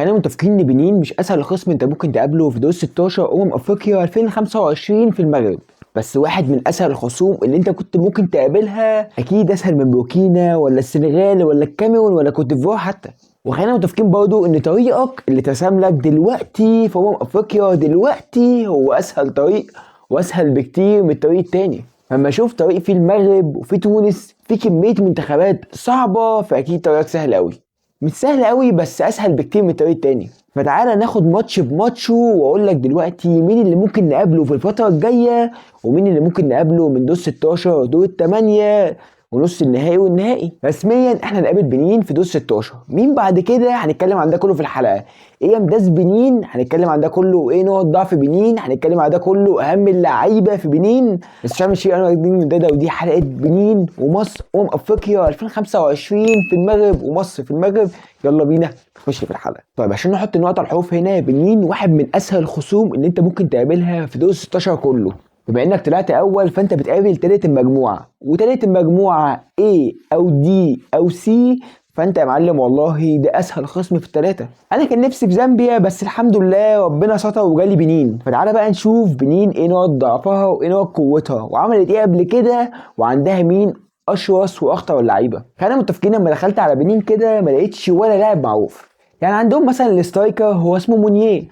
خلينا متفقين ان بنين مش اسهل خصم انت ممكن تقابله في دور 16 افريقيا 2025 في المغرب، بس واحد من اسهل الخصوم اللي انت كنت ممكن تقابلها. اكيد اسهل من بوركينا ولا السنغال ولا الكاميرون ولا كوت ديفوار حتى. وخلينا متفقين برضو ان طريقك اللي ترسم لك دلوقتي في افريقيا دلوقتي هو اسهل طريق واسهل بكتير من الطريق التاني. لما اشوف طريق في المغرب وفي تونس في كميه منتخبات صعبه، فاكيد طريقك سهل قوي. مش سهل قوي بس اسهل بكتير من الطريق التاني. فتعالى ناخد ماتش بماتشه واقول لك دلوقتي مين اللي ممكن نقابله في الفتره الجايه ومين اللي ممكن نقابله من دور 16 ودور الثمانيه ونص النهائي والنهائي. رسميا احنا هنقابل بنين في دور 16. مين بعد كده هنتكلم عن ده كله في الحلقه. ايه امتياز بنين هنتكلم عن ده كله، وايه نقط ضعف بنين هنتكلم عن ده كله، اهم اللعيبه في بنين. بس مش هعمل شيء انا من ده ودي حلقه بنين ومصر افريقيا 2025 في المغرب ومصر في المغرب. يلا بينا نخش في الحلقه. طيب عشان نحط النقط على الحروف هنا، بنين واحد من اسهل الخصوم اللي انت ممكن تقابلها في دور 16 كله. بما انك طلعت اول فانت بتقابل تالت المجموعه، وتالت المجموعه A او D او C، فانت يا معلم والله ده اسهل خصم في الثلاثه. انا كان نفسي في زامبيا بس الحمد لله ربنا ستر وجالي بنين. فتعالى بقى نشوف بنين ايه نقط ضعفها وايه نقط قوتها وعملت ايه قبل كده وعندها مين اشرس واخطر اللعيبه. خلينا متفقين لما دخلت على بنين كده ما لقيتش ولا لاعب معروف. يعني عندهم مثلا الاسترايكر هو اسمه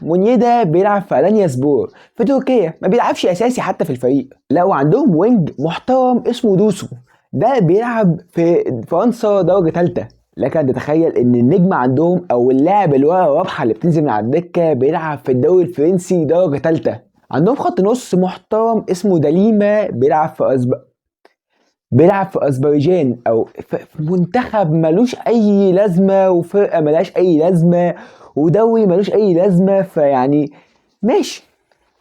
مونيه ده بيلعب في الانيا سبور في تركيا، ما بيلعبش اساسي حتى في الفريق. لا وعندهم وينج محترم اسمه دوسو، ده بيلعب في فرنسا درجه ثالثه. لكن تتخيل ان النجم عندهم او اللاعب اللي ورا رابحه اللي بتنزل من على الدكه بيلعب في الدوري الفرنسي درجه ثالثه. عندهم خط نص محترم اسمه داليما بيلعب في اذربيجان او في منتخب ملوش اي لازمه وفرقه ملهاش اي لازمه ودوري ملوش اي لازمه، فيعني ماشي.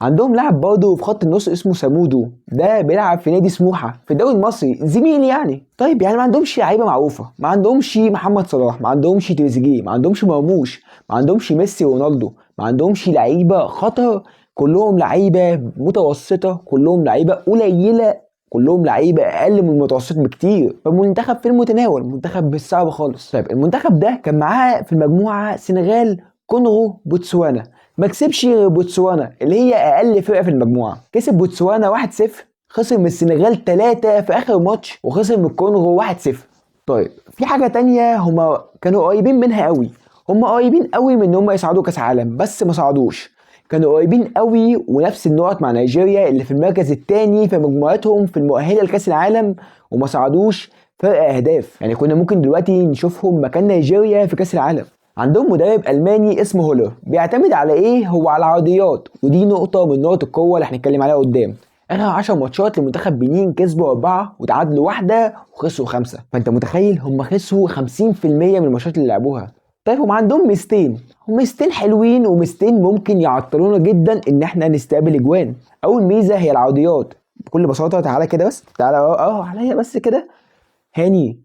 عندهم لاعب برضه في خط النص اسمه سامودو، ده بيلعب في نادي سموحه في الدوري المصري زميل يعني. طيب يعني ما عندهمش لعيبه معروفه، ما عندهمش محمد صلاح، ما عندهمش تريزيجيه، ما عندهمش مرموش، ما عندهمش ميسي ورونالدو، ما عندهمش لعيبه خطر. كلهم لعيبه متوسطه، كلهم لعيبه قليله، كلهم لعيبه اقل من المتوسط بكتير. فالمنتخب في المتناول، منتخب مش صعب خالص. طيب المنتخب ده كان معاه في المجموعه سنغال كونغو بوتسوانا، ما كسبش غير بوتسوانا اللي هي اقل فرقه في المجموعه. كسب بوتسوانا 1-0، خسر من السنغال 3 في اخر ماتش، وخسر من الكونغو 1-0. طيب في حاجه تانية، هما كانوا قريبين منها قوي، هما قريبين قوي من ان هما يصعدوا كاس عالم بس ما صعدوش. كانوا قريبين قوي ونفس النقط مع نيجيريا اللي في المركز الثاني في مجموعتهم في المؤهله لكاس العالم وما صعدوش فرق اهداف. يعني كنا ممكن دلوقتي نشوفهم مكان نيجيريا في كاس العالم. عندهم مدرب الماني اسمه هولر، بيعتمد على ايه؟ هو على العرضيات، ودي نقطه من نقط القوه اللي هنتكلم عليها قدام. اخر 10 ماتشات لمنتخب بنين كسبوا 4 وتعادلوا 1 وخسروا 5. فانت متخيل هم خسروا 50% من الماتشات اللي لعبوها. طيب هم عندهم ميزتين حلوين وميزتين ممكن يعطلونا جدا ان احنا نستقبل اجوان. اول ميزه هي العرضيات. بكل بساطه تعالى كده بس، تعالى عليا بس كده، هاني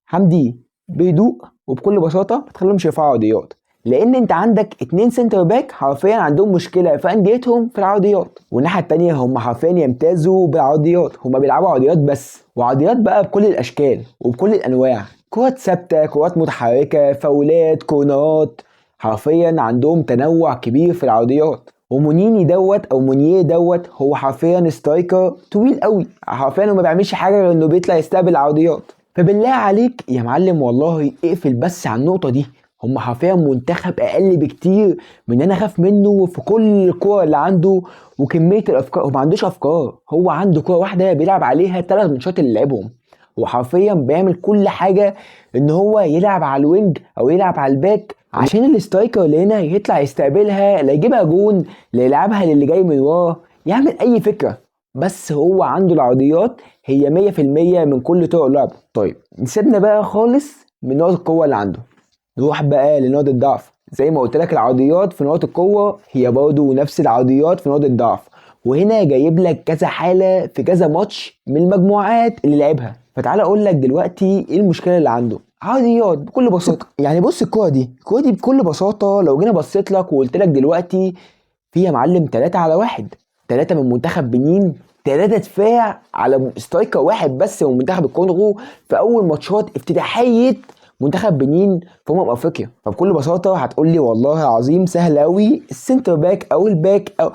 حمدي بهدوء وبكل بساطه ما تخليهمش يرفعوا عرضيات، لان انت عندك 2 سنتر باك حرفيا عندهم مشكله في انديتهم في العرضيات، والناحيه التانيه هم حرفيا يمتازوا بالعرضيات، هم بيلعبوا عرضيات بس، وعرضيات بقى بكل الاشكال وبكل الانواع، كرات ثابته، كرات متحركه، فاولات، كورنرات، حرفيا عندهم تنوع كبير في العرضيات. مونيه دوت هو حرفيا سترايكر طويل قوي، حرفيا ما بيعملش حاجه غير انه بيطلع يستقبل عرضيات. فبالله عليك يا معلم والله اقفل بس على النقطه دي، هم حرفيا منتخب اقل بكتير من ان انا اخاف منه في كل الكور اللي عنده وكميه الافكار. هو ما عندوش افكار، هو عنده كوره واحده بيلعب عليها 3 ماتشات اللي لعبهم. هو حرفيا بيعمل كل حاجه ان هو يلعب على الوينج او يلعب على الباك عشان الاسترايكر اللي هنا يطلع يستقبلها، لا يجيبها جون، لا يلعبها للي جاي من وراه، يعمل اي فكره. بس هو عنده العرضيات هي 100% من كل طرق اللعب. طيب نسيبنا بقى خالص من نقط القوه اللي عنده، نروح بقى لنقط الضعف. زي ما قلت لك العرضيات في نقط القوه هي برضه نفس العرضيات في نقط الضعف، وهنا جايب لك كذا حاله في كذا ماتش من المجموعات اللي لعبها. فتعال اقول لك دلوقتي ايه المشكله اللي عنده. عرضيات بكل بساطه، يعني بص الكوره دي بكل بساطه لو جينا بصيت لك وقلت لك دلوقتي في يا معلم 3-1، 3 من منتخب بنين، 3 دفاع على سترايكر واحد بس من منتخب الكونغو في اول ماتشات افتتاحيه منتخب بنين في افريقيا. فبكل بساطه هتقول لي والله العظيم سهل قوي، السنتر باك او الباك او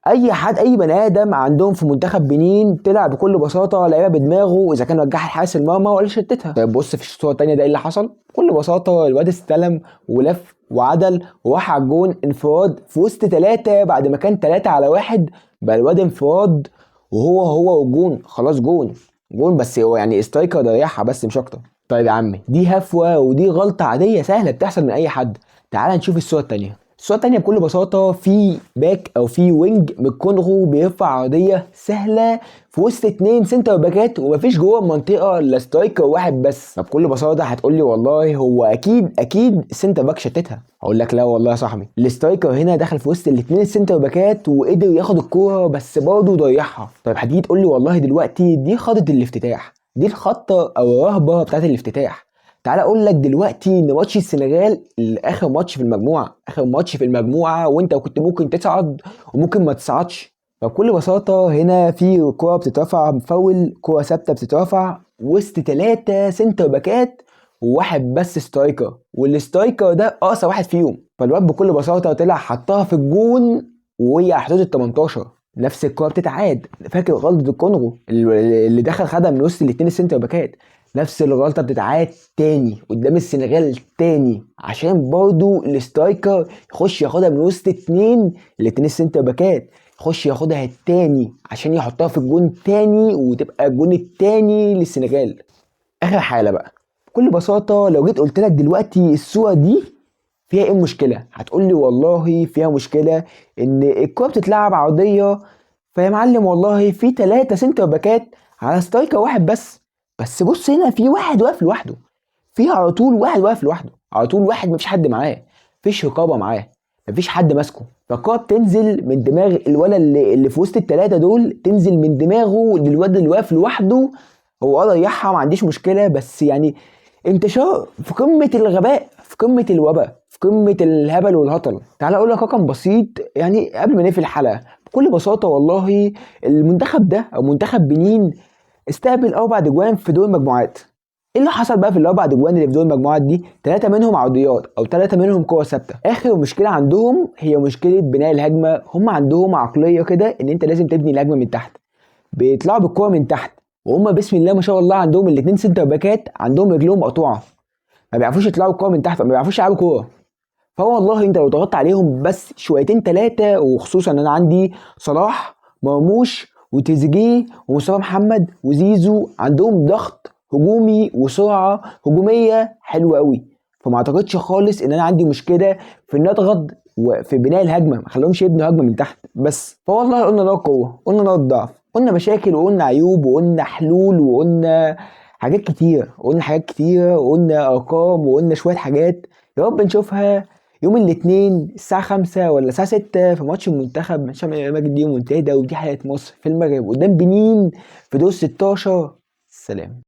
اي حد، اي بني ادم عندهم في منتخب بنين طلع بكل بساطه لعيبه بدماغه، اذا كان وجهها لحارس المرمى ولا شتتها. طيب بص في الصوره الثانيه ده ايه اللي حصل؟ بكل بساطه الواد استلم ولف وعدل وراح على الجون انفراد في وسط ثلاثه، بعد ما كان 3-1 بقى الواد انفراد وهو والجون خلاص جون. جون بس هو يعني سترايكر ضيعها بس مش اكتر. طيب يا عمي دي هفوه ودي غلطه عاديه سهله بتحصل من اي حد. تعال نشوف الصوره الثانيه. الصورة التانية بكل بساطة في باك أو في وينج من الكونغو بيرفع عرضية سهلة في وسط 2 سنتر باكات ومفيش جوه المنطقة إلا سترايكر واحد بس. فبكل بساطة هتقولي والله هو أكيد السنتر باك شتتها. هقول لك لا والله يا صاحبي، السترايكر هنا دخل في وسط الاتنين السنتر باكات وقدر ياخد الكورة بس برضه ضيعها. طيب هتيجي تقولي والله دلوقتي دي خطة الافتتاح، دي الخطة أو الرهبة بتاعت الافتتاح. تعال اقول لك دلوقتي ان ماتش السنغال اخر ماتش في المجموعه، اخر ماتش في المجموعه وانت كنت ممكن تصعد وممكن ما تصعدش. فبكل بساطه هنا في كوره بتترفع فاول، كوره ثابته بتترفع وسط 3 سنتر باكات وواحد بس سترايكر، والسترايكر ده اقصى واحد فيهم. فالواد بكل بساطه طلع حطها في الجون وهي على حدود ال 18. نفس الكوره بتتعاد، فاكر غلطه الكونغو اللي دخل خدها من وسط الاثنين السنتر باكات، نفس الغلطه بتتعاد تاني قدام السنغال تاني عشان برضو الاسترايكر يخش ياخدها من وسط الاتنين السنتر باكات، يخش ياخدها التاني عشان يحطها في الجون تاني وتبقى الجون التاني للسنغال. اخر حاله بقى بكل بساطه لو جيت قلت لك دلوقتي الصوره دي فيها ايه المشكله؟ هتقول لي والله فيها مشكله ان الكوره بتتلعب عرضيه، فيا معلم والله في 3 سنتر باكات على سترايكر واحد بس بص هنا في واحد واقف لوحده، في على طول واحد واقف لوحده، على طول واحد مفيش حد معاه، مفيش رقابه معاه، مفيش حد ماسكه. فالكوره بتنزل من دماغ الولد اللي في وسط الثلاثه دول، تنزل من دماغه للواد اللي واقف لوحده. هو ضيعها ما عنديش مشكله، بس يعني انتشار في قمه الغباء، في قمه الوباء، في قمه الهبل والهطل. تعال اقول لك رقم بسيط يعني قبل ما نقفل الحلقه. بكل بساطه والله المنتخب ده او منتخب بنين استقبل 4 اجوان في دور المجموعات. ايه اللي حصل بقى في ال4 اجوان اللي في دور المجموعات دي؟ 3 منهم عرضيات او 3 منهم كور ثابته. اخر مشكله عندهم هي مشكله بناء الهجمه. هم عندهم عقليه كده ان انت لازم تبني الهجمه من تحت، بيطلعوا بالكوره من تحت، وهم بسم الله ما شاء الله عندهم الاثنين سنتر باكات عندهم رجلهم مقطوعه، ما بيعرفوش يطلعوا الكوره من تحت، ما بيعرفوش يلعبوا كوره. فهو والله انت لو ضغطت عليهم بس شويتين 3، وخصوصا ان انا عندي صلاح مرموش وتريزيجيه ومصطفى محمد وزيزو عندهم ضغط هجومي وسرعه هجوميه حلوه قوي، فما اعتقدش خالص ان انا عندي مشكله في ان اضغط وفي بناء الهجمه ما خليهمش يبنوا هجمه من تحت بس. فوالله قلنا نقط قوه، قلنا نقط ضعف، قلنا مشاكل وقلنا عيوب وقلنا حلول وقلنا حاجات كتير، وقلنا حاجات كتير وقلنا ارقام وقلنا شويه حاجات. يا رب نشوفها يوم الاثنين الساعة 5 ولا الساعة 6 في ماتش المنتخب هشام ماجد دي منتدى، ودي حلقة مصر في المغرب قدام بنين في دور 16. سلام.